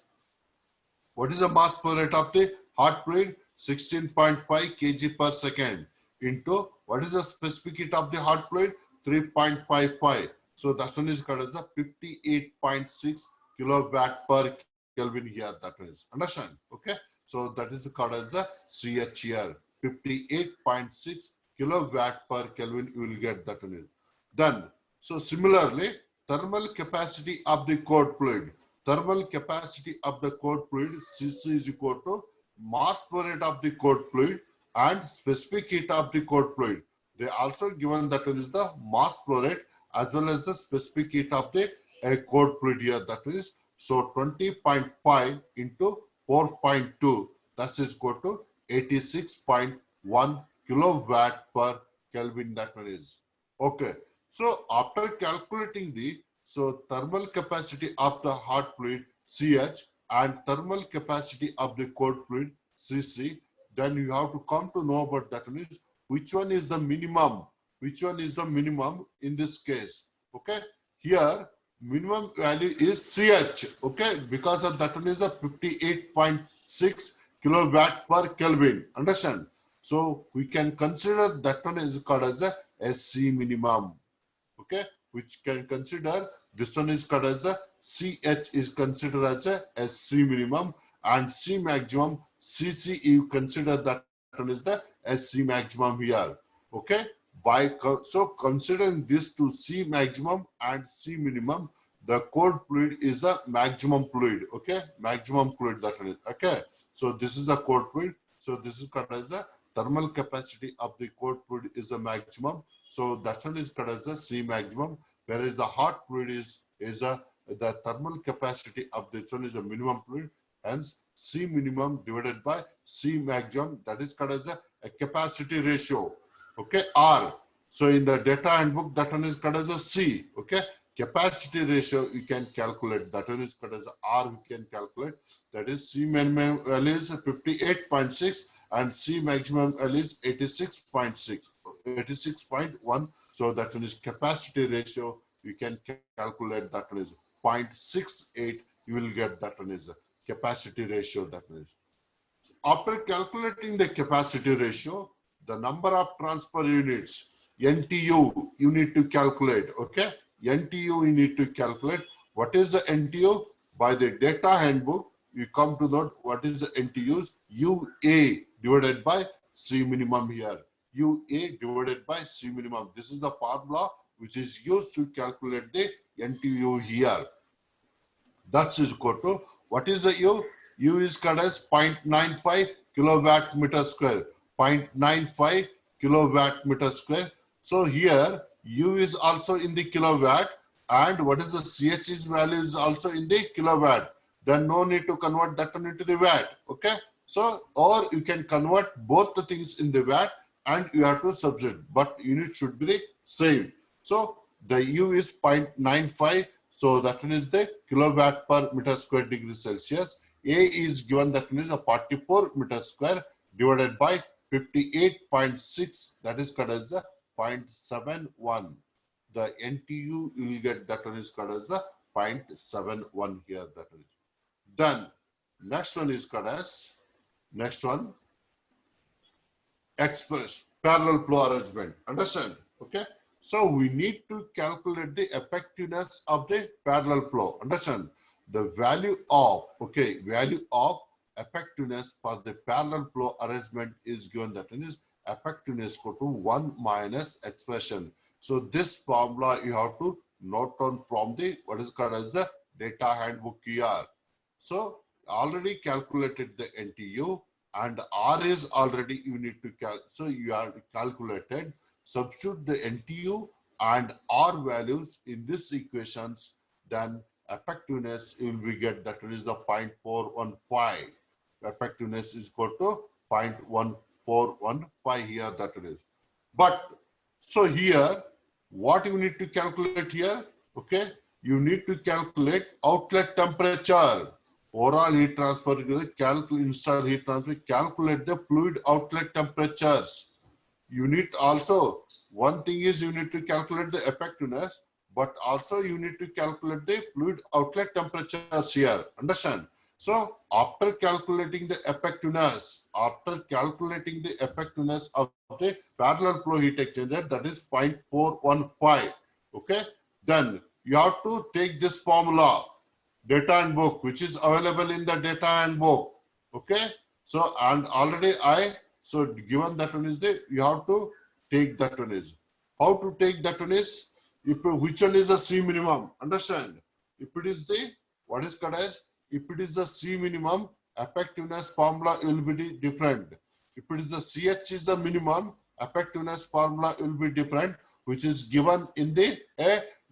What is the mass flow rate of the hot fluid? 16.5 kg per second into what is the specific heat of the hot fluid? 3.55. So that one is called as a 58.6 kilowatt per Kelvin here. That is, understand? Okay. So that is called as the CH here. 58.6 kilowatt per Kelvin. You will get that one. Then, so similarly, thermal capacity of the cold fluid. Thermal capacity of the cold fluid, Cc is equal to mass flow rate of the cold fluid and specific heat of the cold fluid. They also given that is the mass flow rate as well as the specific heat of the cold fluid here. That is, so 20.5 into 4.2, that is equal to 86.1 kilowatt per Kelvin. That one is okay. So after calculating the thermal capacity of the hot fluid CH and thermal capacity of the cold fluid CC, then you have to come to know about that one is which one is the minimum. Which one is the minimum in this case? Okay, here minimum value is CH. Okay, because of that one is the 58.6 kilowatt per Kelvin. Understand? So we can consider that one is called as a SC minimum. Okay, which can consider this one is called as a CH is considered as a SC minimum, and C maximum CC you consider that one is the SC maximum here. Okay, so considering this to C maximum and C minimum, the cold fluid is the maximum fluid. Okay, maximum fluid, that one is okay. So this is the cold fluid. So this is called as a thermal capacity of the cold fluid is the maximum. So that one is called as a C maximum, whereas the hot fluid is the thermal capacity of this one is the minimum fluid. Hence, C minimum divided by C maximum, that is called as a capacity ratio. Okay, R. So in the data handbook, that one is called as a C. Okay, capacity ratio you can calculate. That one is called as R. We can calculate. That is C minimum value is 58.6 and C maximum value is 86.6. 86.1. So that one is capacity ratio. You can calculate that one is 0.68. You will get that one is a capacity ratio. That one is. So after calculating the capacity ratio, the number of transfer units, NTU, you need to calculate. Okay, NTU you need to calculate. What is the NTU? By the data handbook, you come to know what is the NTUs. UA divided by C minimum here. UA divided by C minimum. This is the formula which is used to calculate the NTU here. That's is equal to, what is the U? U is called as 0.95 kilowatt meter square. 0.95 kilowatt meter square. So here U is also in the kilowatt, and what is the CH's value is also in the kilowatt. Then no need to convert that one into the watt. Okay. So, or you can convert both the things in the watt and you have to substitute, but unit should be the same. So the U is 0.95. So that one is the kilowatt per meter square degree Celsius A is given that is a 44 meter square divided by 58.6, that is called as a 0.71. The NTU you will get that one is called as a 0.71 here, that is. Then next one is called as express parallel flow arrangement. Understand? Okay. So we need to calculate the effectiveness of the parallel flow. Understand? The value of effectiveness for the parallel flow arrangement is given, that is effectiveness equal to 1 minus expression. So this formula you have to note down from the what is called as the data handbook here. So already calculated the NTU and R is already you need to so you are calculated. Substitute the NTU and R values in this equations, then effectiveness you will get that is the 0.415. Effectiveness is equal to 0.1415 here, that is. But so here what you need to calculate here, okay, you need to calculate outlet temperature. Overall heat transfer, install heat transfer, calculate the fluid outlet temperatures. You need also, one thing is you need to calculate the effectiveness, but also you need to calculate the fluid outlet temperatures here. Understand? So after calculating the effectiveness of the parallel flow heat exchanger, that is 0.415. Okay, then you have to take this formula, data handbook, which is available in the data handbook. Okay, so and already so given that one is there, you have to take that one is. How to take that one is, which one is the C minimum? Understand? If it is the what is called as, if it is the C minimum, effectiveness formula will be different. If it is the CH is the minimum, effectiveness formula will be different, which is given in the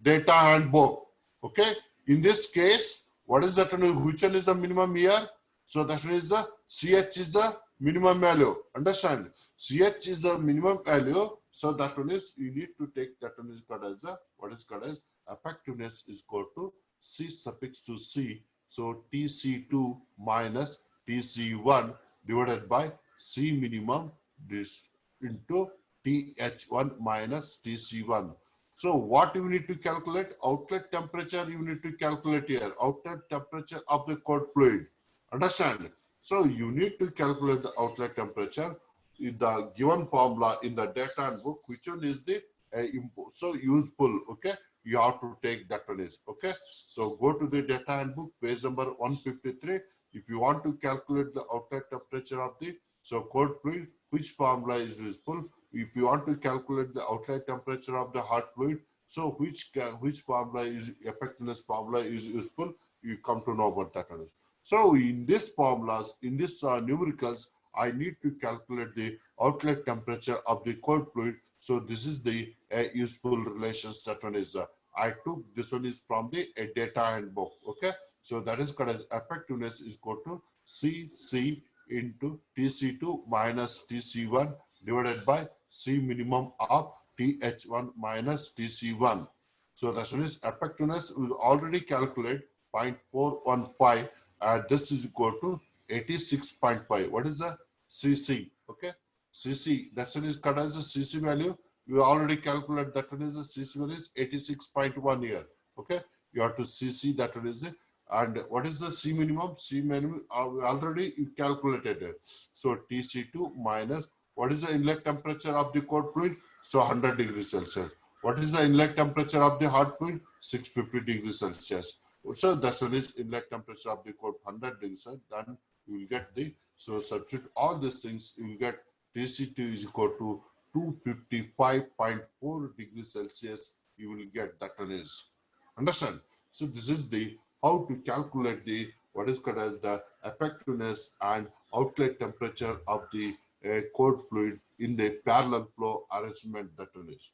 data handbook. Okay. In this case, what is that? Which one is the minimum here? So that is the CH is the minimum value. Understand? CH is the minimum value. So that one is, you need to take that one is called as what is called as effectiveness is equal to C suffix to C. So TC2 minus TC1 divided by C minimum this into TH1 minus TC1. So what you need to calculate? Outlet temperature you need to calculate here. Outlet temperature of the cold fluid. Understand? So you need to calculate the outlet temperature in the given formula in the data handbook. Which one is the so useful? Okay, you have to take that one is okay. So go to the data handbook, page number 153. If you want to calculate the outlet temperature of the cold fluid, which formula is useful? If you want to calculate the outlet temperature of the hot fluid, so which formula is effectiveness formula is useful? You come to know about that one. So in this formulas, in this numericals, I need to calculate the outlet temperature of the cold fluid. So this is the useful relations that one is. I took this one is from the data handbook. Okay, so that is called as effectiveness is equal to CC into TC2 minus TC1 divided by C minimum of TH1 minus TC1. So that one is effectiveness. We already calculate 0.415. This is equal to 86.5. What is the CC? Okay, CC. That's one is cut as a CC value. We already calculate that one is the CC value is 86.1 here. Okay, you have to CC that one is the. And what is the C minimum? C minimum already you calculated it. So TC2 minus what is the inlet temperature of the cold fluid? So 100 degrees Celsius. What is the inlet temperature of the hot fluid? 650 degrees Celsius. So that's one is inlet temperature of the cold 100 degrees Celsius. Then you will get the, so substitute all these things, you will get TC2 is equal to 255.4 degrees Celsius. You will get that one is. Understand? So this is the how to calculate the what is called as the effectiveness and outlet temperature of the cold fluid in the parallel flow arrangement that one is.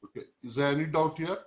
Okay, is there any doubt here?